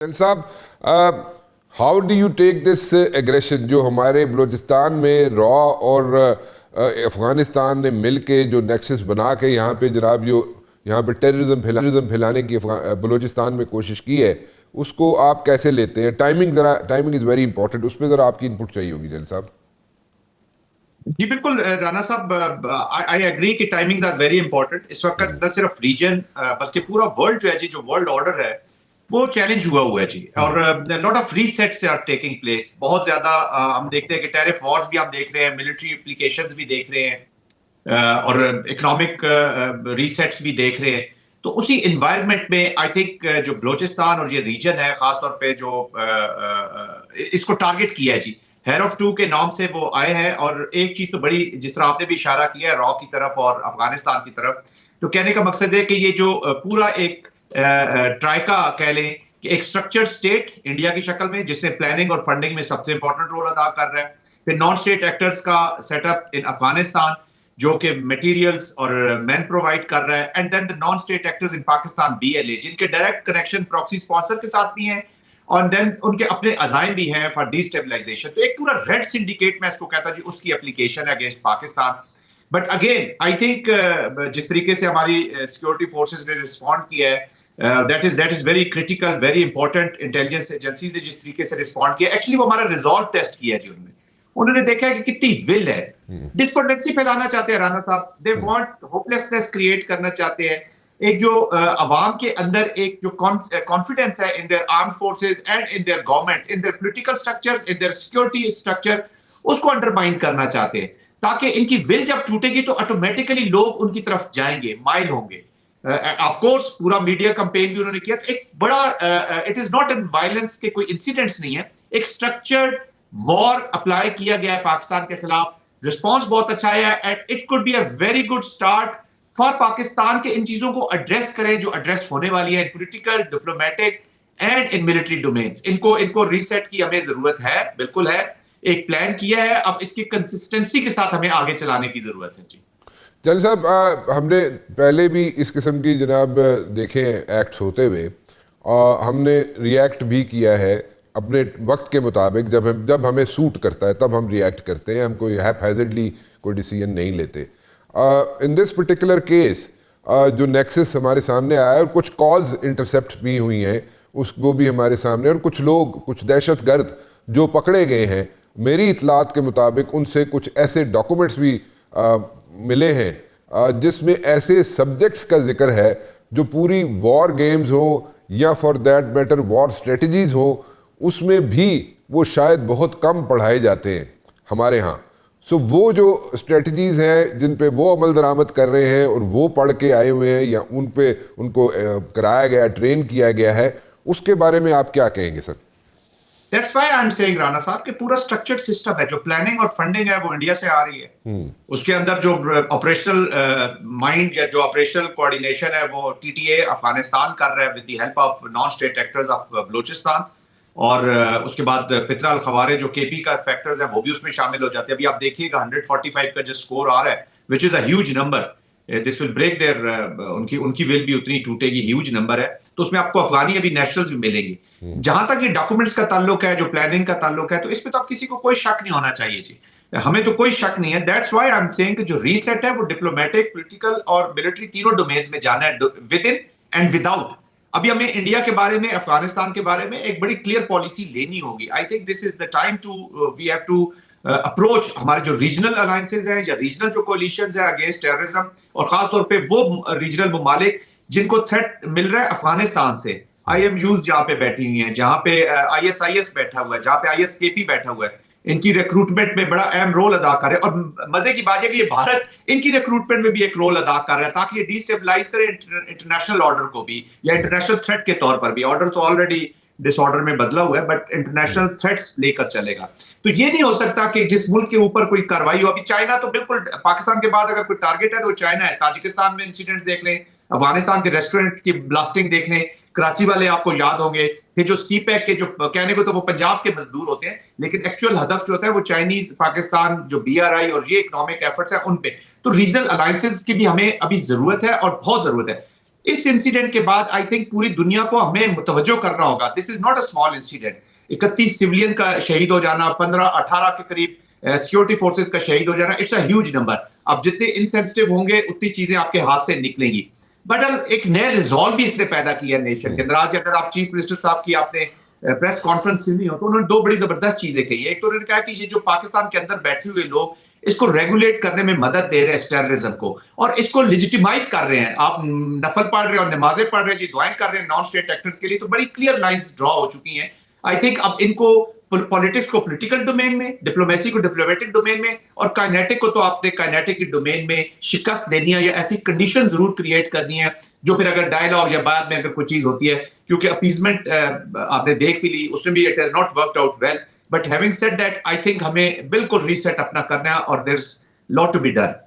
साहब, how do you take this aggression जो हमारे बलूचिस्तान में रॉ और अफ़गानिस्तान ने मिल के जो नेक्सस बना के यहाँ पे जनाब जो यहाँ पे टेररिज्म फैलाने की बलूचिस्तान में कोशिश की है, उसको आप कैसे लेते हैं? टाइमिंग इज़ वेरी इंपॉर्टेंट, उसमें ज़रा आपकी इनपुट चाहिए होगी जैन साहब। जी बिल्कुल राना साहब, आई एग्री कि टाइमिंग्स आर वेरी इंपॉर्टेंट। इस वक्त न सिर्फ रीजन बल्कि पूरा वर्ल्ड जो है जी, जो वर्ल्ड ऑर्डर है वो चैलेंज हुआ है जी। और lot of resets are taking place. बहुत ज्यादा हम देखते हैं कि टैरिफ वॉर्स भी हम देख रहे हैं, मिलिट्री एप्लीकेशंस भी देख रहे हैं, और इकोनॉमिक रीसेट्स भी देख रहे हैं। तो उसी इन्वायरमेंट में आई थिंक जो बलोचिस्तान और ये रीजन है खासतौर पे जो इसको टारगेट किया है जी, हेयर ऑफ टू के नाम से वो आए हैं। और एक चीज तो बड़ी, जिस तरह आपने भी इशारा किया है रॉ की तरफ और अफगानिस्तान की तरफ, तो कहने का मकसद है कि ये जो पूरा एक ट्राइका कह लें कि एक स्ट्रक्चर्ड स्टेट इंडिया की शक्ल में, जिसने प्लानिंग और फंडिंग में सबसे इंपॉर्टेंट रोल अदा कर रहा है, फिर नॉन स्टेट एक्टर्स का सेटअप इन अफगानिस्तान जो कि मटेरियल्स और मैन प्रोवाइड कर रहा है, and then the non state actors in Pakistan BLA, जिनके डायरेक्ट कनेक्शन प्रॉक्सी स्पॉन्सर के साथ भी हैं और देन उनके अपने अजाइम भी हैं फॉर डिस्टेबलाइजेशन। तो एक पूरा रेड सिंडिकेट मैं इसको कहता जी, उसकी एप्लीकेशन है against Pakistan. But again I think जिस तरीके से हमारी सिक्योरिटी फोर्सेस ने रिस्पॉन्ड किया है, that is very critical, very important. Intelligence agencies ने जिस तरीके से रिस्पॉन्ड किया, एक्चुअली वो हमारा रिजॉल्व टेस्ट किया जी। उन्होंने देखा है कि कितनी विल है। डिस्पोर्डेंसी फैलाना चाहते हैं राना साहब, दे वांट होपलेसनेस क्रिएट करना चाहते हैं। एक जो अवाम के अंदर एक जो कॉन्फिडेंस है in their armed forces and in their government, in their political structures, in their security structure, उसको अंडरमाइन करना चाहते हैं, ताकि इनकी विल जब टूटेगी तो ऑटोमेटिकली लोग उनकी तरफ जाएंगे, माइल होंगे। ऑफ कोर्स पूरा मीडिया कैंपेन भी उन्होंने किया। एक बड़ा it is not in violence के कोई इंसिडेंट्स नहीं है, एक स्ट्रक्चर्ड वॉर अप्लाई किया गया है पाकिस्तान के खिलाफ। रिस्पॉन्स बहुत अच्छा आया है and it could be a very good start for Pakistan के इन चीजों को एड्रेस करें जो एड्रेस होने वाली है, political, diplomatic and in military domains. इनको रीसेट की हमें जरूरत है, बिल्कुल है। एक प्लान किया है, अब इसकी कंसिस्टेंसी के साथ हमें आगे चलाने की जरूरत है जी। जन साहब, हमने पहले भी इस किस्म की जनाब देखे एक्ट्स होते हुए और हमने रिएक्ट भी किया है अपने वक्त के मुताबिक। जब हमें सूट करता है तब हम रिएक्ट करते हैं, हम कोई हैज़र्डली कोई डिसीजन नहीं लेते। इन दिस पर्टिकुलर केस जो नेक्सस हमारे सामने आया है और कुछ कॉल्स इंटरसेप्ट भी हुई हैं, उसको भी हमारे सामने, और कुछ लोग, कुछ दहशतगर्द जो पकड़े गए हैं, मेरी इतलात के मुताबिक उनसे कुछ ऐसे डॉक्यूमेंट्स भी मिले हैं जिसमें ऐसे सब्जेक्ट्स का जिक्र है जो पूरी वॉर गेम्स हो या for that matter war strategies हो, उसमें भी वो शायद बहुत कम पढ़ाए जाते हैं हमारे यहाँ। सो वो जो स्ट्रेटजीज हैं जिन पे वो अमल दरामद कर रहे हैं और वो पढ़ के आए हुए हैं या उनको कराया गया, ट्रेन किया गया है, उसके बारे में आप क्या कहेंगे sir? That's why I'm saying Rana साहब कि पूरा स्ट्रक्चर्ड सिस्टम है, जो प्लानिंग और फंडिंग है वो इंडिया से आ रही है। उसके अंदर जो ऑपरेशनल माइंड या जो ऑपरेशनल कोऑर्डिनेशन है वो टीटीए अफगानिस्तान कर रहा है with the help of non state actors of Balochistan. और उसके बाद फित्रा अल खवारे जो केपी का फैक्टर्स है वो भी उसमें शामिल हो जाते हैं। अभी आप देखिएगा 145 का जो स्कोर आ रहा है, which is a huge number. This will break there, उनकी विल भी उतनी टूटेगी, ह्यूज नंबर है। तो उसमें आपको अफगानी अभी नेशनल्स भी मिलेंगे। जहां तक ये डॉक्यूमेंट्स का ताल्लुक है, जो प्लानिंग का ताल्लुक है, तो इसमें तो अब किसी को कोई शक नहीं होना चाहिए जी। हमें तो कोई शक नहीं है। That's why I am saying कि जो रीसेट है वो डिप्लोमेटिक, पॉलिटिकल और मिलिट्री तीनों डोमेन्स में जाना है, विद इन एंड विदाउट। अभी हमें इंडिया के बारे में, अफगानिस्तान के बारे में एक बड़ी क्लियर पॉलिसी लेनी होगी। I think this is the time to we have to approach हमारे जो रीजनल अलायंसेज हैं या रीजनल जो कोलिशंस हैं अगेंस्ट टेररिज्म, और खासतौर पे वो रीजनल ममालिक जिनको थ्रेट मिल रहा है अफगानिस्तान से। IMUs जहां पे बैठी हुई हैं, जहां पे ISIS बैठा हुआ है, जहां पे ISKP बैठा हुआ है, इनकी रिक्रूटमेंट में बड़ा अहम रोल अदा कर रहे हैं। और मजे की बात है कि ये भारत इनकी रिक्रूटमेंट में भी एक रोल अदा कर रहा है, ताकि ये डिस्टेबलाइज करे इंटरनेशनल ऑर्डर को भी, या इंटरनेशनल थ्रेट के तौर पर भी। ऑर्डर तो ऑलरेडी डिसऑर्डर में बदला हुआ है, बट इंटरनेशनल थ्रेट्स लेकर चलेगा। तो ये नहीं हो सकता कि जिस मुल्क के ऊपर कोई कार्रवाई हो, अभी चाइना तो बिल्कुल, पाकिस्तान के बाद अगर कोई टारगेट है तो चाइना है। ताजिकिस्तान में इंसिडेंट्स देख लें, अफगानिस्तान के रेस्टोरेंट की ब्लास्टिंग देख लें, कराची वाले आपको याद होंगे। फिर जो सीपैक के, जो कहने को तो वो पंजाब के मजदूर होते हैं, लेकिन एक्चुअल हदफ जो होता है वो चाइनीज, पाकिस्तान, जो BRI और ये इकोनॉमिक एफर्ट्स है उन पे। तो रीजनल अलायंसेस की भी हमें अभी जरूरत है और बहुत जरूरत है। इस इंसिडेंट के बाद आई थिंक पूरी दुनिया को हमें मुतवज्जो करना होगा। This is not a small incident. 31 civilian का शहीद हो जाना, 15-18 के करीब सिक्योरिटी फोर्सेस का शहीद हो जाना, इट्स अ ह्यूज नंबर। अब जितने इनसेंसिटिव होंगे उतनी चीजें आपके हाथ से निकलेंगी। बट एक नया रिजॉल्व भी इसने पैदा किया नेशन के अंदर। आज अगर आप चीफ मिनिस्टर साहब की आपने प्रेस कॉन्फ्रेंस सुनी हो तो उन्होंने दो बड़ी जबरदस्त चीजें कही है। एक तो उन्होंने कहा कि ये जो पाकिस्तान के अंदर बैठे हुए लोग इसको रेगुलेट करने में मदद दे रहे हैं टेररिज्म को, और इसको लेजिटिमाइज कर रहे हैं। आप नफल पढ़ रहे हो, नमाजें पढ़ रहे हैं जी, दुआएं कर रहे हैं नॉन स्टेट एक्टर्स के लिए, तो बड़ी क्लियर लाइंस ड्रॉ हो चुकी हैं। आई थिंक अब इनको पॉलिटिक्स को पॉलिटिकल डोमेन में, डिप्लोमेसी को डिप्लोमेटिक डोमेन में, और काइनेटिक को तो आपने काइनेटिक की डोमेन में शिकस्त देनी है या ऐसी कंडीशन जरूर क्रिएट करनी है जो फिर अगर डायलॉग या बाद में अगर कोई चीज होती है, क्योंकि अपीजमेंट आपने देख भी ली, उसमें भी it has not worked out well. But having said that, I think हमें बिल्कुल रीसेट अपना करना है और there is lot to be done.